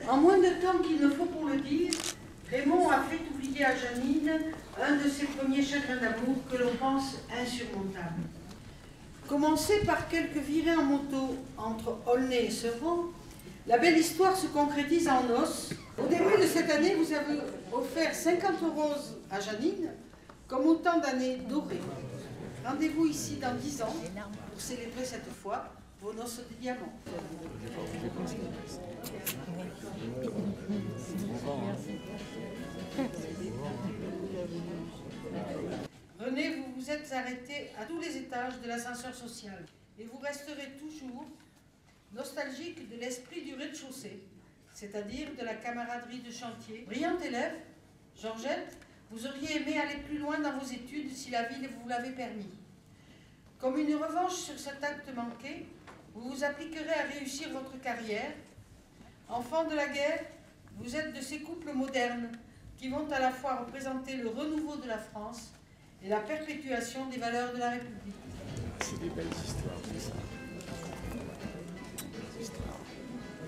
En moins de temps qu'il ne faut pour le dire, Raymond a fait oublier à Janine un de ses premiers chagrins d'amour que l'on pense insurmontable. Commencé par quelques virées en moto entre Aulnay et Sevran, la belle histoire se concrétise en os. Au début de cette année, vous avez offert 50 roses à Janine, comme autant d'années dorées. Rendez-vous ici dans 10 ans pour célébrer cette fois vos noces de diamants. René, vous vous êtes arrêté à tous les étages de l'ascenseur social et vous resterez toujours nostalgique de l'esprit du rez-de-chaussée, c'est-à-dire de la camaraderie de chantier. Brillante élève, Georgette, vous auriez aimé aller plus loin dans vos études si la vie vous l'avait permis. Comme une revanche sur cet acte manqué, vous vous appliquerez à réussir votre carrière. Enfant de la guerre, vous êtes de ces couples modernes qui vont à la fois représenter le renouveau de la France et la perpétuation des valeurs de la République. C'est des belles histoires, tout ça.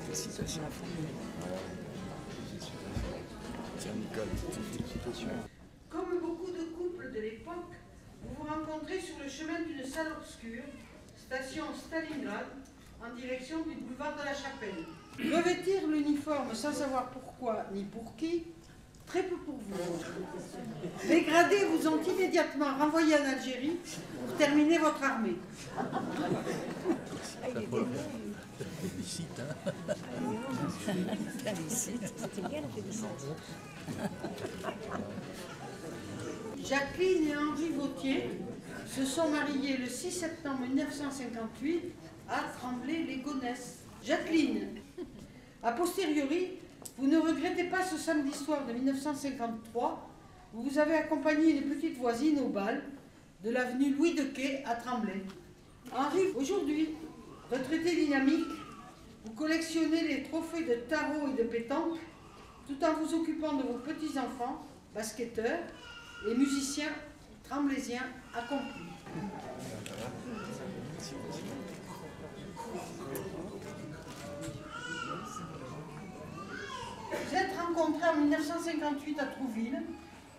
Félicitations. Tiens, Nicole, félicitations. Comme beaucoup de couples de l'époque, vous vous rencontrez sur le chemin d'une salle obscure, station Stalingrad, en direction du boulevard de la Chapelle. Revêtir l'uniforme sans savoir pourquoi ni pour qui, très peu pour vous. Les gradés vous ont immédiatement renvoyé en Algérie pour terminer votre armée. Félicite, hein. C'était bien la félicite. Jacqueline et Henri Vautier se sont mariés le 6 septembre 1958 à Tremblay-les-Gonesse. Jacqueline, a posteriori, vous ne regrettez pas ce samedi soir de 1953 où vous avez accompagné les petites voisines au bal de l'avenue Louis Dequet à Tremblay. Henri, aujourd'hui, retraité dynamique, vous collectionnez les trophées de tarot et de pétanque tout en vous occupant de vos petits-enfants, basketteurs et musiciens tremblésiens accomplis. Vous êtes rencontrés en 1958 à Trouville,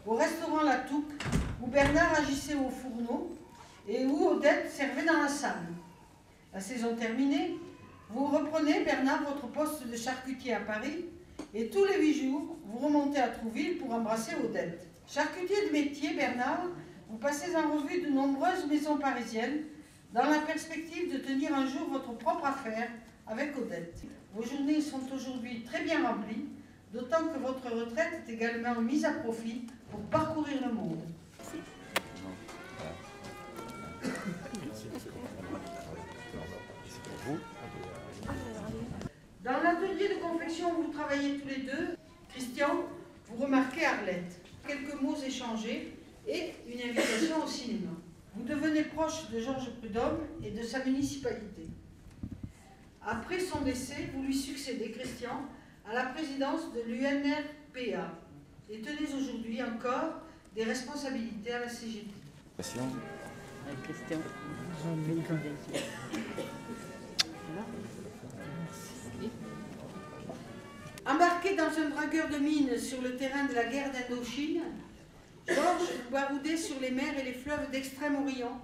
au restaurant La Touque, où Bernard agissait au fourneau et où Odette servait dans la salle. La saison terminée, vous reprenez, Bernard, votre poste de charcutier à Paris et tous les 8 jours, vous remontez à Trouville pour embrasser Odette. Charcutier de métier, Bernard, vous passez en revue de nombreuses maisons parisiennes dans la perspective de tenir un jour votre propre affaire avec Odette. Vos journées sont aujourd'hui très bien remplies, d'autant que votre retraite est également mise à profit pour parcourir le monde. Dans l'atelier de confection où vous travaillez tous les deux, Christian, vous remarquez Arlette. Quelques mots échangés et une invitation au cinéma. Vous devenez proche de Georges Prudhomme et de sa municipalité. Après son décès, vous lui succédez, Christian, à la présidence de l'UNRPA et tenez aujourd'hui encore des responsabilités à la CGT. Christian. Embarqué dans un dragueur de mine sur le terrain de la guerre d'Indochine, Georges vous baroudez sur les mers et les fleuves d'Extrême-Orient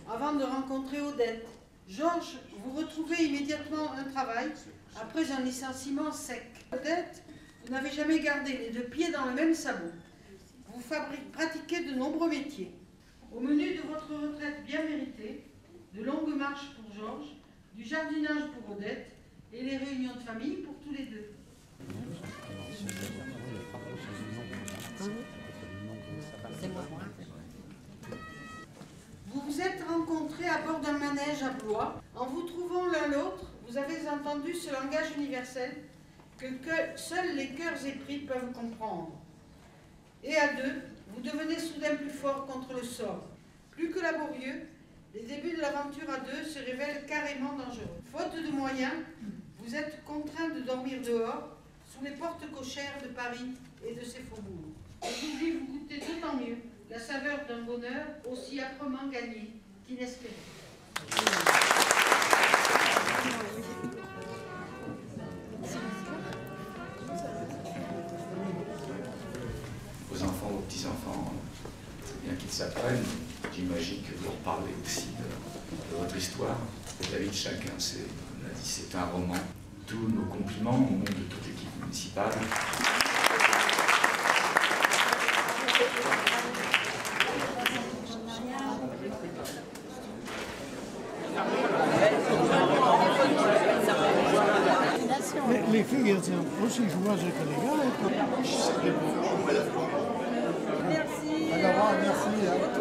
avant de rencontrer Odette. Georges, vous retrouvez immédiatement un travail après un licenciement sec. Odette, vous n'avez jamais gardé les deux pieds dans le même sabot. Vous pratiquez de nombreux métiers. Au menu de votre retraite bien méritée, de longues marches pour Georges, du jardinage pour Odette et les réunions de famille pour tous les deux. Vous vous êtes rencontrés à bord d'un manège à Blois. En vous trouvant l'un l'autre, vous avez entendu ce langage universel que seuls les cœurs épris peuvent comprendre. Et à deux, vous devenez soudain plus forts contre le sort. Plus que laborieux, les débuts de l'aventure à deux se révèlent carrément dangereux. Faute de moyens, vous êtes contraints de dormir dehors, sous les portes cochères de Paris et de ses faubourgs. Aujourd'hui, vous goûtez d'autant mieux la saveur d'un bonheur aussi âprement gagné qu'inespéré. petits-enfants, bien qu'ils s'apprennent. J'imagine que vous reparlez aussi de votre histoire. La vie de chacun, comme l'a dit, c'est un roman. Tous nos compliments au nom de toute l'équipe municipale. Les filles, elles sont aussi joueuses que les gars. Merci. Alors, merci.